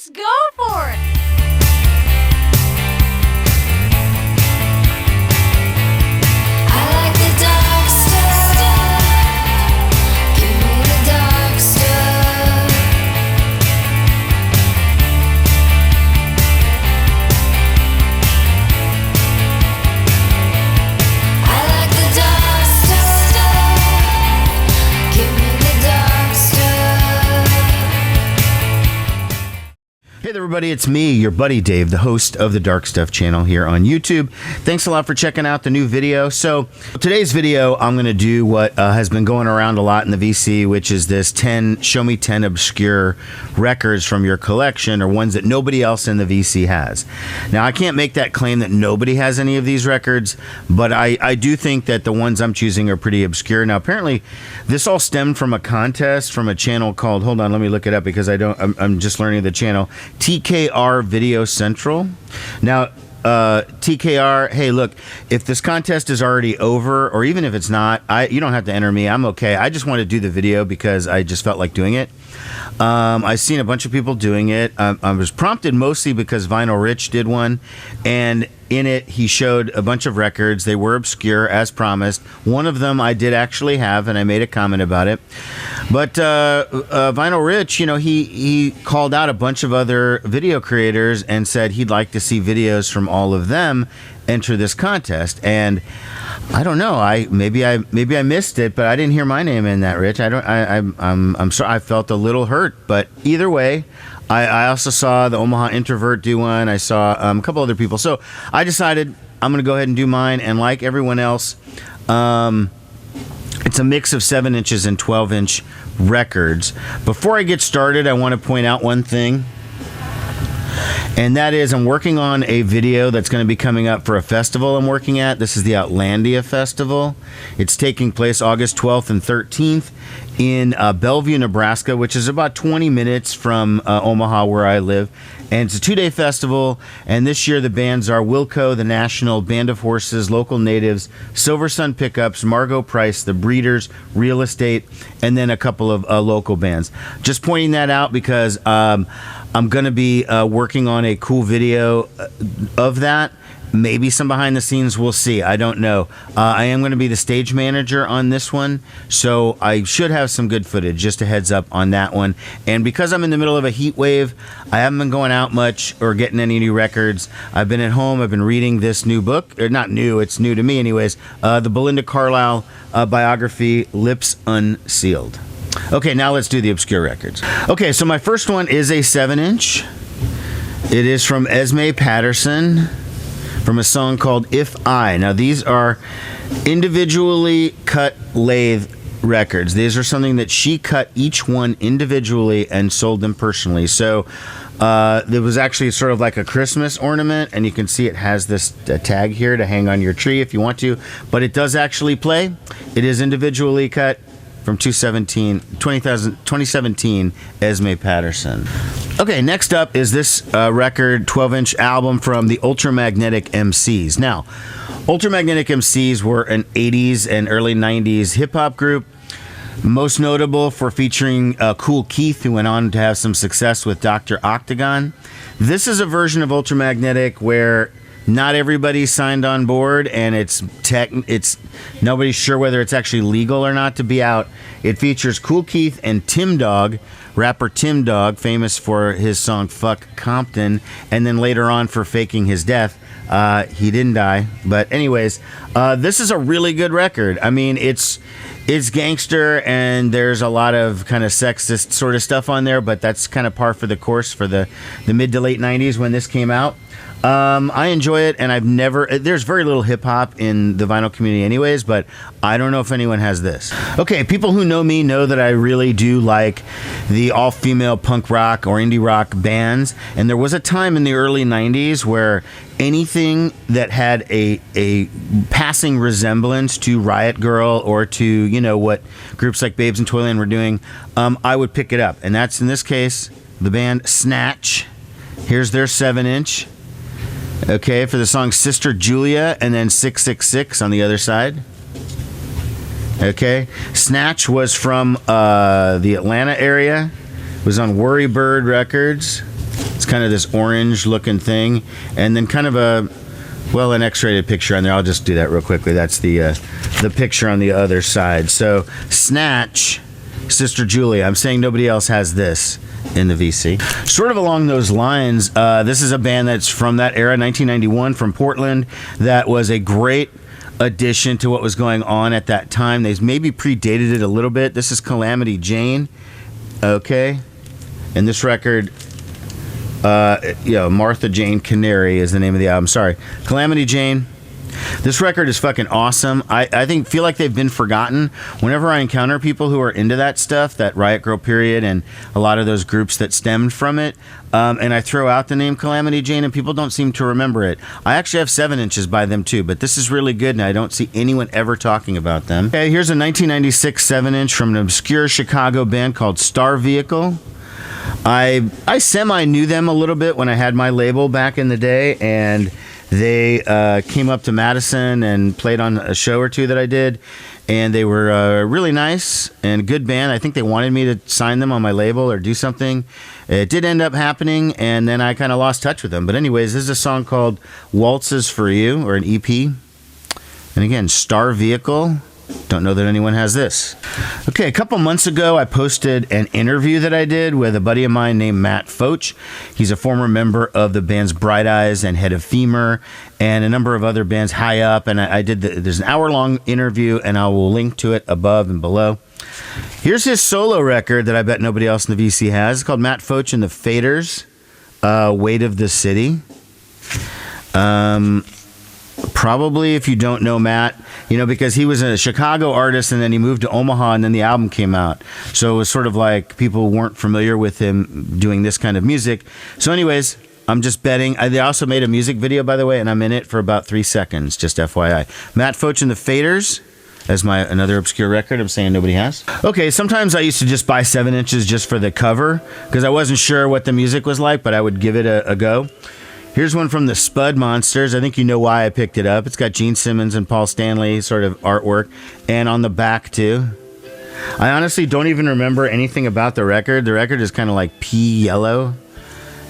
Let's go for it! I like the dark stuff. Give me the dark stuff. I like the dark stuff. Give me the dark stuff. Hey there, everybody, it's me, your buddy Dave, the host of the Dark Stuff channel here on YouTube. Thanks a lot for checking out the new video. So today's video, I'm going to do what has been going around a lot in the VC, which is this show me 10 obscure records from your collection, or ones that nobody else in the VC has. Now, I can't make that claim that nobody has any of these records, but I do think that the ones I'm choosing are pretty obscure. Now, apparently, this all stemmed from a contest from a channel called, hold on, let me look it up because I'm just learning the channel, TKR Video Central. Now, TKR, hey, look, if this contest is already over, or even if it's not, you don't have to enter me. I'm okay. I just want to do the video because I just felt like doing it. I've seen a bunch of people doing it. I was prompted mostly because Vinyl Rich did one, and in it he showed a bunch of records. They were obscure as promised. One of them I did actually have, and I made a comment about it. But Vinyl Rich, you know, he called out a bunch of other video creators and said he'd like to see videos from all of them enter this contest. And I don't know. Maybe I missed it, but I didn't hear my name in that, Rich. I'm sorry. I felt a little hurt, but either way, I also saw the Omaha Introvert do one. I saw a couple other people. So I decided I'm going to go ahead and do mine. And like everyone else, it's a mix of 7-inch and 12-inch records. Before I get started, I want to point out one thing. And that is, I'm working on a video that's going to be coming up for a festival I'm working at. This is the Outlandia Festival. It's taking place August 12th and 13th in Bellevue, Nebraska, which is about 20 minutes from Omaha, where I live. And it's a 2-day festival, and this year the bands are Wilco, the National, Band of Horses, Local Natives, Silver Sun Pickups, Margot Price, The Breeders, Real Estate, and then a couple of local bands. Just pointing that out because I'm going to be working on a cool video of that. Maybe some behind the scenes, we'll see. I don't know. I am going to be the stage manager on this one, so I should have some good footage. Just a heads up on that one. And because I'm in the middle of a heat wave, I haven't been going out much or getting any new records. I've been at home. I've been reading this new book. Or not new, it's new to me anyways. The Belinda Carlisle biography, Lips Unsealed. Okay, now let's do the obscure records. Okay, so my first one is a 7-inch. It is from Esme Patterson, from a song called If I. Now, these are individually cut lathe records. These are something that she cut each one individually and sold them personally. So there was actually sort of like a Christmas ornament, and you can see it has this tag here to hang on your tree if you want to, but it does actually play. It is individually cut. From 2017, Esme Patterson. Okay, next up is this record, 12-inch album from the Ultramagnetic MCs. Now, Ultramagnetic MCs were an 80s and early 90s hip-hop group, most notable for featuring Kool Keith, who went on to have some success with Dr. Octagon. This is a version of Ultramagnetic where not everybody signed on board, and it's nobody's sure whether it's actually legal or not to be out. It features Kool Keith and Tim Dog, rapper Tim Dog, famous for his song Fuck Compton, and then later on for faking his death. He didn't die, but anyways, this is a really good record. I mean, it's gangster, and there's a lot of kind of sexist sort of stuff on there, but that's kind of par for the course for the mid to late 90s when this came out. I enjoy it, and there's very little hip-hop in the vinyl community anyways, but I don't know if anyone has this. Okay, people who know me know that I really do like the all-female punk rock or indie rock bands, and there was a time in the early 90s where anything that had a passing resemblance to Riot Girl or to, you know, what groups like Babes in Toyland were doing, I would pick it up, and that's, in this case, the band Snatch. Here's their 7-inch. Okay, for the song Sister Julia, and then 666 on the other side. Okay, Snatch was from the Atlanta area. It was on Worry Bird Records. It's kind of this orange looking thing, and then kind of an X-rated picture on there. I'll just do that real quickly. That's the picture on the other side. So Snatch, Sister Julia. I'm saying nobody else has this in the VC. Sort of along those lines, this is a band that's from that era, 1991, from Portland, that was a great addition to what was going on at that time. They maybe predated it a little bit. This is Calamity Jane, okay? And this record, Martha Jane Canary is the name of the album. Sorry, Calamity Jane. This record is fucking awesome. I feel like they've been forgotten. Whenever I encounter people who are into that stuff, that Riot Grrrl period, and a lot of those groups that stemmed from it, and I throw out the name Calamity Jane, and people don't seem to remember it. I actually have 7 inches by them too, but this is really good, and I don't see anyone ever talking about them. Okay, here's a 1996 7-inch from an obscure Chicago band called Star Vehicle. I semi knew them a little bit when I had my label back in the day, and they came up to Madison and played on a show or two that I did, and they were really nice and a good band. I think they wanted me to sign them on my label or do something. It did end up happening, and then I kind of lost touch with them. But anyways, this is a song called Waltzes for You, or an EP. And again, Star Vehicle. Don't know that anyone has this. Okay, a couple months ago, I posted an interview that I did with a buddy of mine named Matt Foch. He's a former member of the bands Bright Eyes and Head of Femur and a number of other bands high up. And I did there's an hour-long interview, and I will link to it above and below. Here's his solo record that I bet nobody else in the VC has. It's called Matt Foch and the Faders, Weight of the City. Probably if you don't know Matt, because he was a Chicago artist and then he moved to Omaha and then the album came out. So it was sort of like people weren't familiar with him doing this kind of music. So anyways, I'm just betting. They also made a music video, by the way, and I'm in it for about 3 seconds, just FYI. Matt Foch and the Faders as another obscure record I'm saying nobody has. Okay, sometimes I used to just buy 7 inches just for the cover because I wasn't sure what the music was like, but I would give it a go. Here's one from the Spud Monsters. I think you know why I picked it up. It's got Gene Simmons and Paul Stanley sort of artwork, and on the back too. I honestly don't even remember anything about the record. The record is kind of like pea yellow.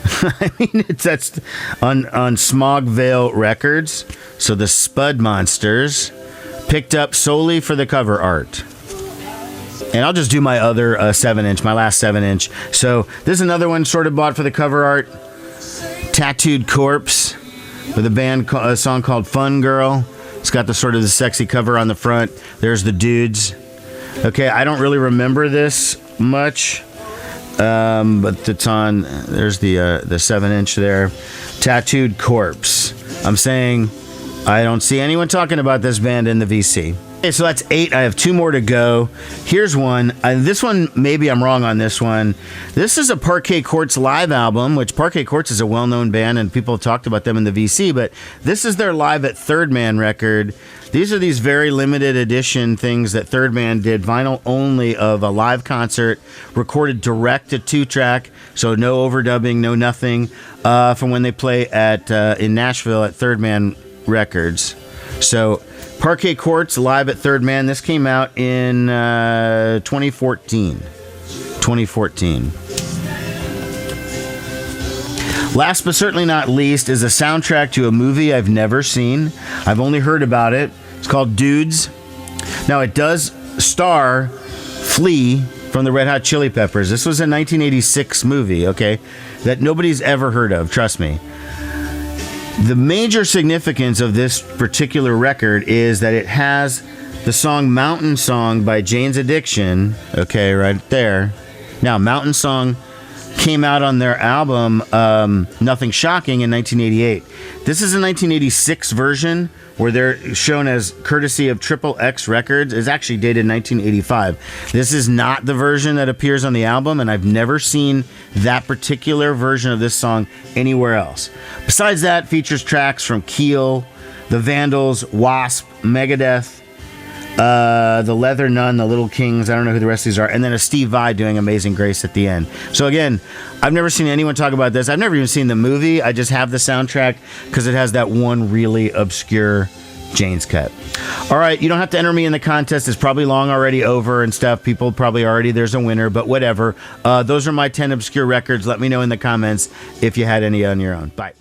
I mean, that's on Smog Veil Records. So the Spud Monsters picked up solely for the cover art. And I'll just do my other 7-inch, my last 7-inch. So this is another one sort of bought for the cover art. Tattooed Corpse with a song called Fun Girl. It's got the sort of the sexy cover on the front. There's the dudes. Okay, I don't really remember this much, but it's on. There's the 7-inch there. Tattooed Corpse. I'm saying I don't see anyone talking about this band in the VC. Okay, so that's 8. I have 2 more to go. Here's one. This one, maybe I'm wrong on this one. This is a Parquet Courts live album, which Parquet Courts is a well-known band, and people have talked about them in the VC, but this is their Live at Third Man record. These are these very limited edition things that Third Man did, vinyl only, of a live concert, recorded direct to 2-track, so no overdubbing, no nothing, from when they play at in Nashville at Third Man Records. So Parquet Courts live at Third Man. This came out in 2014. Last but certainly not least is a soundtrack to a movie I've never seen. I've only heard about it. It's called Dudes. Now, it does star Flea from the Red Hot Chili Peppers. This was a 1986 movie, okay, that nobody's ever heard of, trust me. The major significance of this particular record is that it has the song Mountain Song by Jane's Addiction, okay, right there. Now, Mountain Song came out on their album Nothing Shocking in 1988. This is a 1986 version where they're shown as courtesy of Triple X Records. It's actually dated 1985. This is not the version that appears on the album, and I've never seen that particular version of this song anywhere else. Besides that, features tracks from Keel, The Vandals, Wasp, Megadeth, the Leather Nun, the Little Kings, I don't know who the rest of these are, and then a Steve Vai doing Amazing Grace at the end. So again, I've never seen anyone talk about this. I've never even seen the movie. I just have the soundtrack because it has that one really obscure Jane's Cut. All right, you don't have to enter me in the contest. It's probably long already over and stuff. People probably already, there's a winner, but whatever. Those are my 10 obscure records. Let me know in the comments if you had any on your own. Bye.